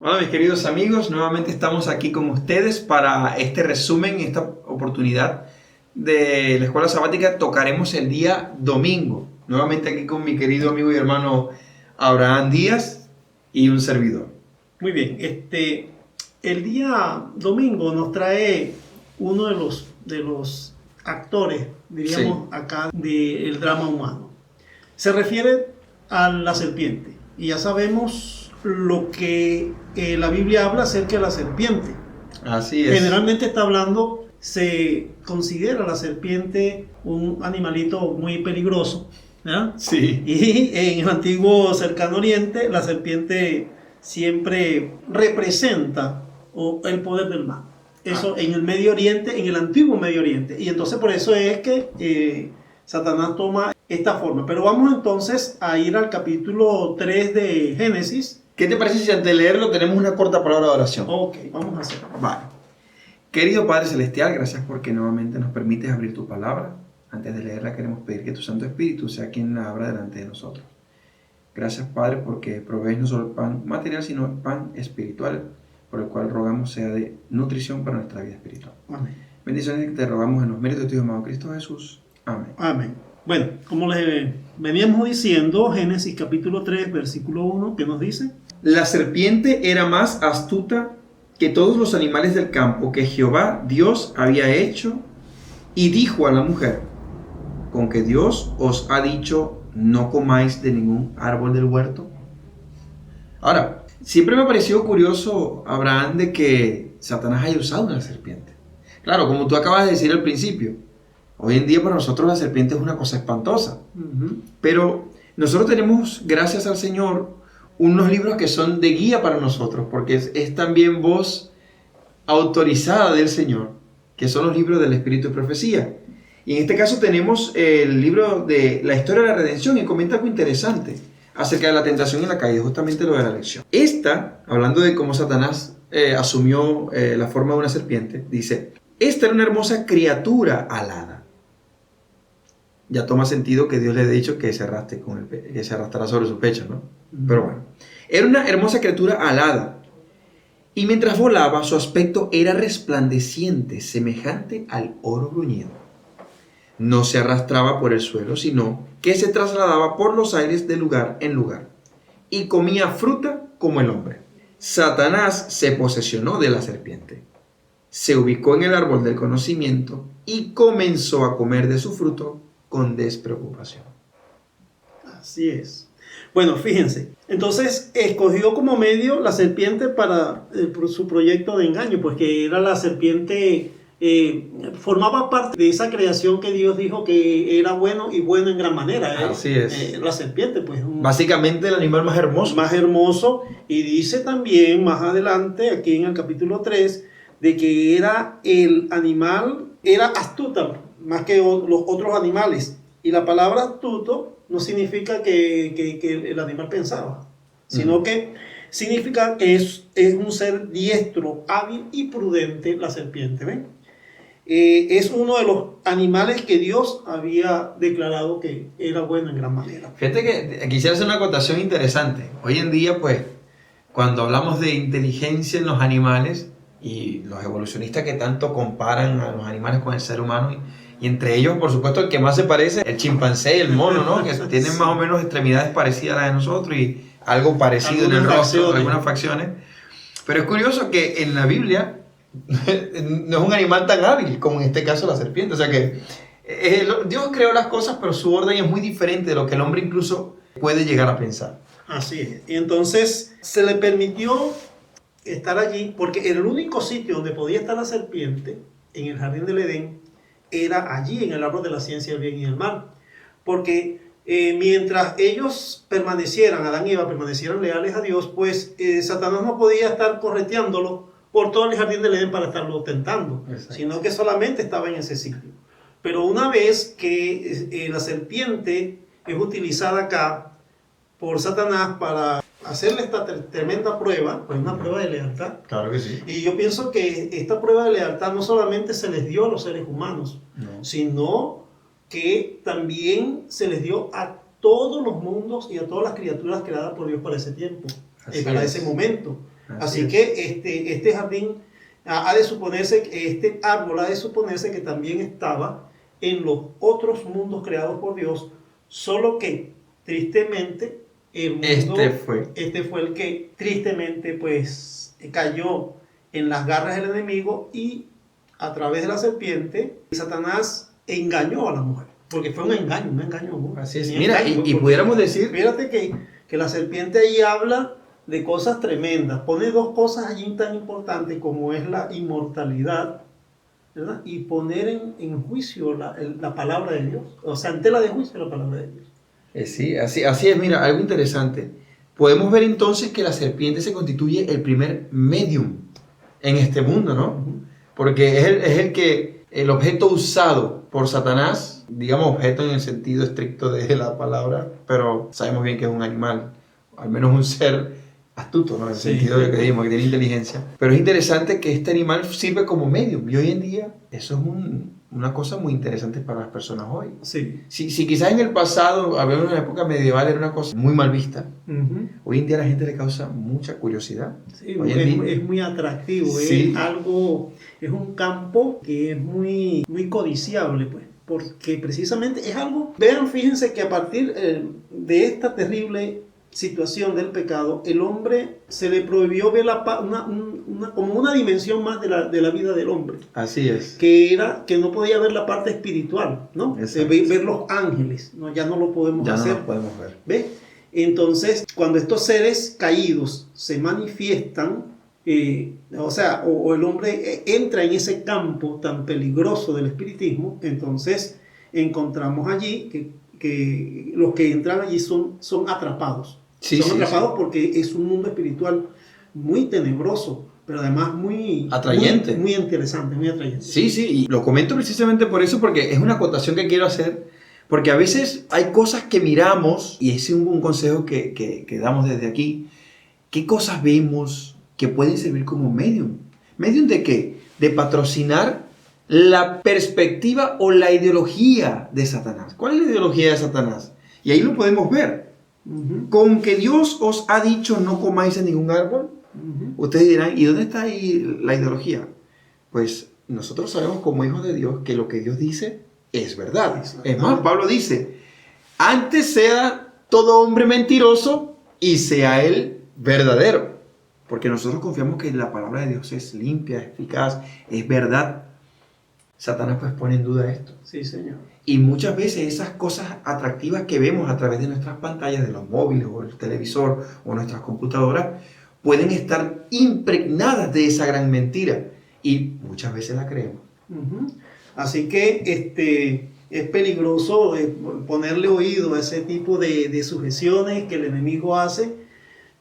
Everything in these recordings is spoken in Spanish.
Hola mis queridos amigos, nuevamente estamos aquí con ustedes para este resumen, esta oportunidad de la escuela sabática. Tocaremos el día domingo, nuevamente aquí con mi querido amigo y hermano Abraham Díaz y un servidor. Muy bien, el día domingo nos trae uno de los actores, diríamos Sí, acá, del drama humano. Se refiere a la serpiente. Y ya sabemos lo que la Biblia habla acerca de la serpiente. así es. Generalmente está hablando, se considera la serpiente un animalito muy peligroso, ¿verdad? Sí, Y en el antiguo cercano oriente, la serpiente siempre representa el poder del mal. Eso en el Medio Oriente, en el antiguo Medio Oriente. Y entonces por eso es que Satanás toma esta forma. Pero vamos entonces a ir al capítulo 3 de Génesis. ¿qué te parece si antes de leerlo tenemos una corta palabra de oración? Ok, vamos a hacerlo. Vale. Querido Padre Celestial, gracias porque nuevamente nos permites abrir tu palabra. Antes de leerla queremos pedir que tu Santo Espíritu sea quien la abra delante de nosotros. Gracias, Padre, porque provees no solo el pan material, sino el pan espiritual, por el cual rogamos sea de nutrición para nuestra vida espiritual. Amén. Bendiciones que te rogamos en los méritos de tu amado Cristo Jesús. Amén. Amén. Bueno, como les veníamos diciendo, Génesis capítulo 3, versículo 1, ¿qué nos dice? La serpiente era más astuta que todos los animales del campo que Jehová Dios había hecho, y dijo a la mujer: ¿con que Dios os ha dicho no comáis de ningún árbol del huerto? Ahora, siempre me ha parecido curioso, Abraham, de que Satanás haya usado una serpiente. Claro, como tú acabas de decir al principio, hoy en día para nosotros la serpiente es una cosa espantosa. Pero nosotros tenemos, gracias al Señor, unos libros que son de guía para nosotros, porque es también voz autorizada del Señor, que son los libros del Espíritu y Profecía. Y en este caso tenemos el libro de la historia de la redención, y comenta algo interesante acerca de la tentación y la caída, justamente lo de la elección. Esta, hablando de cómo Satanás asumió la forma de una serpiente, dice: esta era una hermosa criatura alada. Ya toma sentido que Dios le haya dicho que se arrastrara sobre su pecho, ¿no? Pero bueno, era una hermosa criatura alada, y mientras volaba su aspecto era resplandeciente, semejante al oro bruñido. No se arrastraba por el suelo, sino que se trasladaba por los aires de lugar en lugar, y comía fruta como el hombre. Satanás se posesionó de la serpiente, se ubicó en el árbol del conocimiento y comenzó a comer de su fruto con despreocupación. Así es. Bueno, fíjense. Entonces escogió como medio la serpiente para su proyecto de engaño, pues que era la serpiente, formaba parte de esa creación que Dios dijo que era bueno y bueno en gran manera. Así es. La serpiente, pues Básicamente el animal más hermoso. más hermoso. Y dice también más adelante, aquí en el capítulo 3, de que era el animal, era astuta más que los otros animales. Y la palabra astuto no significa que el animal pensaba, sino que significa que es un ser diestro, hábil y prudente, la serpiente. ¿Ven? Es uno de los animales que Dios había declarado que era bueno en gran manera. Fíjate que quisiera hacer una acotación interesante. Hoy en día, pues, cuando hablamos de inteligencia en los animales, y los evolucionistas que tanto comparan a los animales con el ser humano, y entre ellos, por supuesto, el que más se parece, el chimpancé y el mono, ¿no? Que tienen más o menos extremidades parecidas a las de nosotros y algo parecido en el rostro, algunas facciones. Pero es curioso que en la Biblia no es un animal tan hábil como en este caso la serpiente. O sea que Dios creó las cosas, pero su orden es muy diferente de lo que el hombre incluso puede llegar a pensar. Así es. Y entonces se le permitió estar allí porque el único sitio donde podía estar la serpiente, en el jardín del Edén, era allí en el árbol de la ciencia del bien y del mal. Porque mientras ellos permanecieran, Adán y Eva permanecieran leales a Dios, pues Satanás no podía estar correteándolo por todo el jardín del Edén para estarlo tentando. Exacto. Sino que solamente estaba en ese sitio. Pero una vez que la serpiente es utilizada acá por Satanás para hacerle esta tremenda prueba, pues una prueba de lealtad. Claro que sí. Y yo pienso que esta prueba de lealtad no solamente se les dio a los seres humanos, no, sino que también se les dio a todos los mundos y a todas las criaturas creadas por Dios para ese tiempo, para ese momento. Así que este jardín ha de suponerse, este árbol ha de suponerse que también estaba en los otros mundos creados por Dios, solo que tristemente el mundo, este fue el que tristemente pues cayó en las garras del enemigo, y a través de la serpiente Satanás engañó a la mujer, porque fue un engaño. Así es. Mira, y pudiéramos decir, fíjate que la serpiente ahí habla de cosas tremendas, pone dos cosas allí tan importantes como es la inmortalidad, ¿verdad? Y poner en juicio la palabra de Dios, o sea, en tela de juicio la palabra de Dios. Sí, así es. Mira, algo interesante. Podemos ver entonces que la serpiente se constituye el primer medium en este mundo, ¿no? Porque es el objeto usado por Satanás, digamos objeto en el sentido estricto de la palabra, pero sabemos bien que es un animal, al menos un ser astuto, ¿no? En el sentido de lo que dijimos, que tiene inteligencia. Pero es interesante que este animal sirve como medium, y hoy en día eso es una cosa muy interesante para las personas hoy. Sí. Si quizás en el pasado, hablando de una época medieval, era una cosa muy mal vista, hoy en día a la gente le causa mucha curiosidad. Sí, es muy atractivo, sí. Es un campo que es muy, muy codiciable, pues, porque precisamente es algo. Fíjense que a partir de esta terrible situación del pecado, el hombre se le prohibió ver como una dimensión más de la vida del hombre. Así es. Que no podía ver la parte espiritual, ¿no? Ver los ángeles, ¿no? Ya no lo podemos hacer. Ya no lo podemos ver. ¿Ves? Entonces, cuando estos seres caídos se manifiestan, o el hombre entra en ese campo tan peligroso del espiritismo, entonces encontramos allí que los que entran allí son atrapados. Son atrapados porque es un mundo espiritual muy tenebroso, pero además muy atrayente. Muy interesante, muy atrayente. Sí, y lo comento precisamente por eso, porque es una acotación que quiero hacer, porque a veces hay cosas que miramos, y ese es un consejo que damos desde aquí. ¿Qué cosas vemos que pueden servir como medium? ¿Medium de qué? De patrocinar la perspectiva o la ideología de Satanás. ¿Cuál es la ideología de Satanás? Y ahí lo podemos ver. Con que Dios os ha dicho no comáis de ningún árbol, ustedes dirán, ¿y dónde está ahí la ideología? Pues nosotros sabemos como hijos de Dios que lo que Dios dice es verdad. Es más, Pablo dice, antes sea todo hombre mentiroso y sea él verdadero. Porque nosotros confiamos que la palabra de Dios es limpia, eficaz, es verdad. Satanás pues pone en duda esto. Sí, Señor. Y muchas veces esas cosas atractivas que vemos a través de nuestras pantallas, de los móviles o el televisor o nuestras computadoras, pueden estar impregnadas de esa gran mentira. Y muchas veces la creemos. Así que es peligroso ponerle oído a ese tipo de sujeciones que el enemigo hace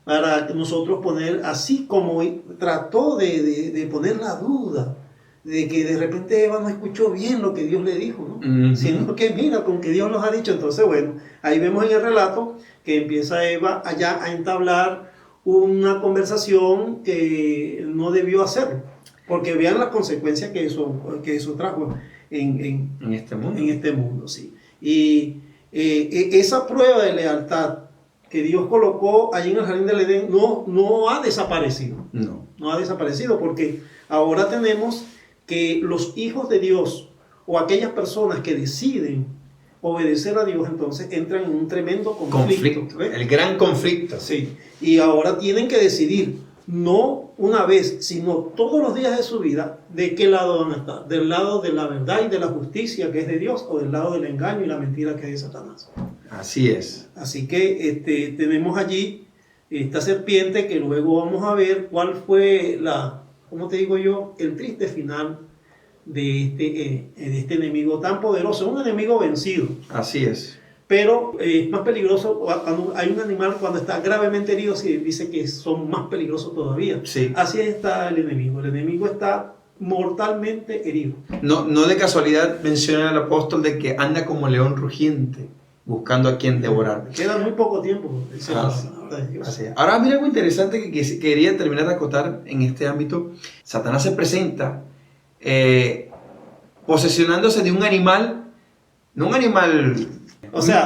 para nosotros poner, así como trató de poner la duda de que de repente Eva no escuchó bien lo que Dios le dijo, ¿no? Sino que mira, con que Dios nos ha dicho. Entonces, bueno, ahí vemos en el relato que empieza Eva allá a entablar una conversación que no debió hacer, porque vean las consecuencias que eso trajo en este mundo, sí. Y esa prueba de lealtad que Dios colocó allí en el jardín del Edén no ha desaparecido. No ha desaparecido, porque ahora tenemos que los hijos de Dios o aquellas personas que deciden obedecer a Dios, entonces entran en un tremendo conflicto. El gran conflicto. Sí. Y ahora tienen que decidir, no una vez, sino todos los días de su vida, de qué lado van a estar. Del lado de la verdad y de la justicia, que es de Dios, o del lado del engaño y la mentira, que es de Satanás. Así es. Así que tenemos allí esta serpiente, que luego vamos a ver cuál fue el triste final de este enemigo tan poderoso, un enemigo vencido. Así es. Pero es más peligroso cuando hay un animal cuando está gravemente herido, se dice que son más peligrosos todavía. Sí. Así está el enemigo está mortalmente herido. No de casualidad menciona el apóstol de que anda como león rugiente, buscando a quien devorar. Queda muy poco tiempo. Ahora mira algo interesante que quería terminar de acotar en este ámbito. Satanás se presenta posesionándose de un animal, no un animal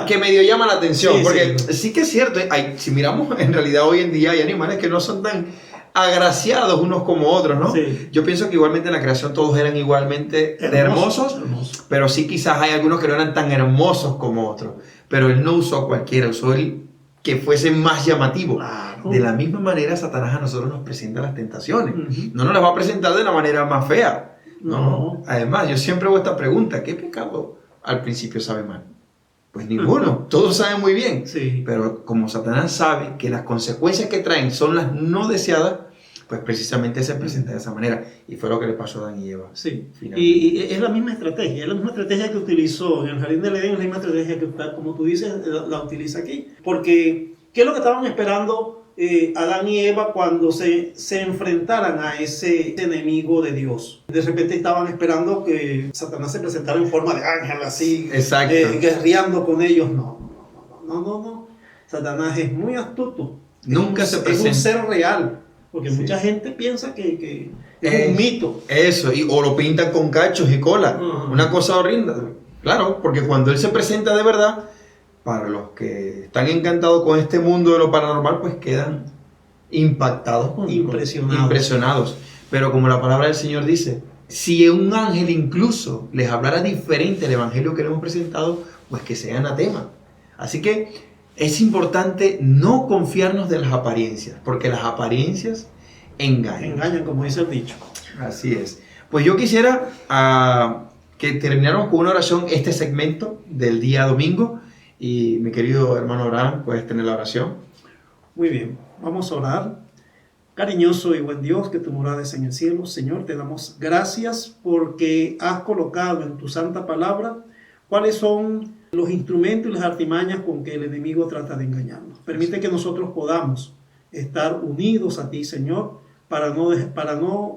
que medio llama la atención, porque sí que es cierto, si miramos en realidad hoy en día hay animales que no son tan agraciados unos como otros, ¿no? Sí. Yo pienso que igualmente en la creación todos eran igualmente hermosos, pero sí quizás hay algunos que no eran tan hermosos como otros. Pero él no usó cualquiera, usó el que fuese más llamativo. Claro. De la misma manera, Satanás a nosotros nos presenta las tentaciones. Ujú. No nos las va a presentar de la manera más fea. No. Además, yo siempre hago esta pregunta: ¿qué pecado al principio sabe mal? Pues ninguno, todos saben muy bien. Sí. Pero como Satanás sabe que las consecuencias que traen son las no deseadas, pues precisamente se presenta de esa manera. Y fue lo que le pasó a Adán y Eva. Sí, Finalmente. y es la misma estrategia que utilizó en el Jardín del Edén, es la misma estrategia que, como tú dices, la utiliza aquí. Porque, ¿qué es lo que estaban esperando Adán y Eva cuando se enfrentaran a ese enemigo de Dios? De repente estaban esperando que Satanás se presentara en forma de ángel, así, Exacto. guerreando con ellos. No. Satanás es muy astuto. Nunca se presenta. Es un ser real. Porque Sí. mucha gente piensa que es un mito. Eso, o lo pintan con cachos y cola. Ujú. Una cosa horrenda. Claro, porque cuando él se presenta de verdad, para los que están encantados con este mundo de lo paranormal, pues quedan impactados, impresionados. Pero como la palabra del Señor dice, si un ángel incluso les hablara diferente al evangelio que le hemos presentado, pues que sea anatema. Así que es importante no confiarnos de las apariencias, porque las apariencias engañan. Engañan, como dice el dicho. Así es. Pues yo quisiera que termináramos con una oración este segmento del día domingo. Y mi querido hermano Abraham, puedes tener la oración. Muy bien, vamos a orar. Cariñoso y buen Dios, que tu morada es en el cielo. Señor, te damos gracias porque has colocado en tu santa palabra cuáles son los instrumentos y las artimañas con que el enemigo trata de engañarnos. Permite que nosotros podamos estar unidos a ti, Señor, para no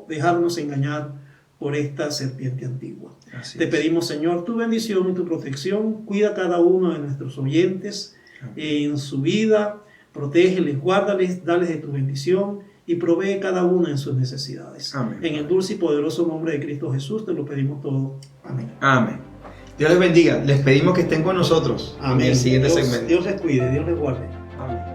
dejarnos engañar por esta serpiente antigua. Te pedimos, Señor, tu bendición y tu protección. Cuida a cada uno de nuestros oyentes en su vida. Protégeles, guárdales, dales de tu bendición y provee cada uno en sus necesidades. Amén. En el dulce y poderoso nombre de Cristo Jesús te lo pedimos todo. Amén. Amén. Dios les bendiga. Les pedimos que estén con nosotros en el siguiente segmento. Dios les cuide, Dios les guarde. Amén.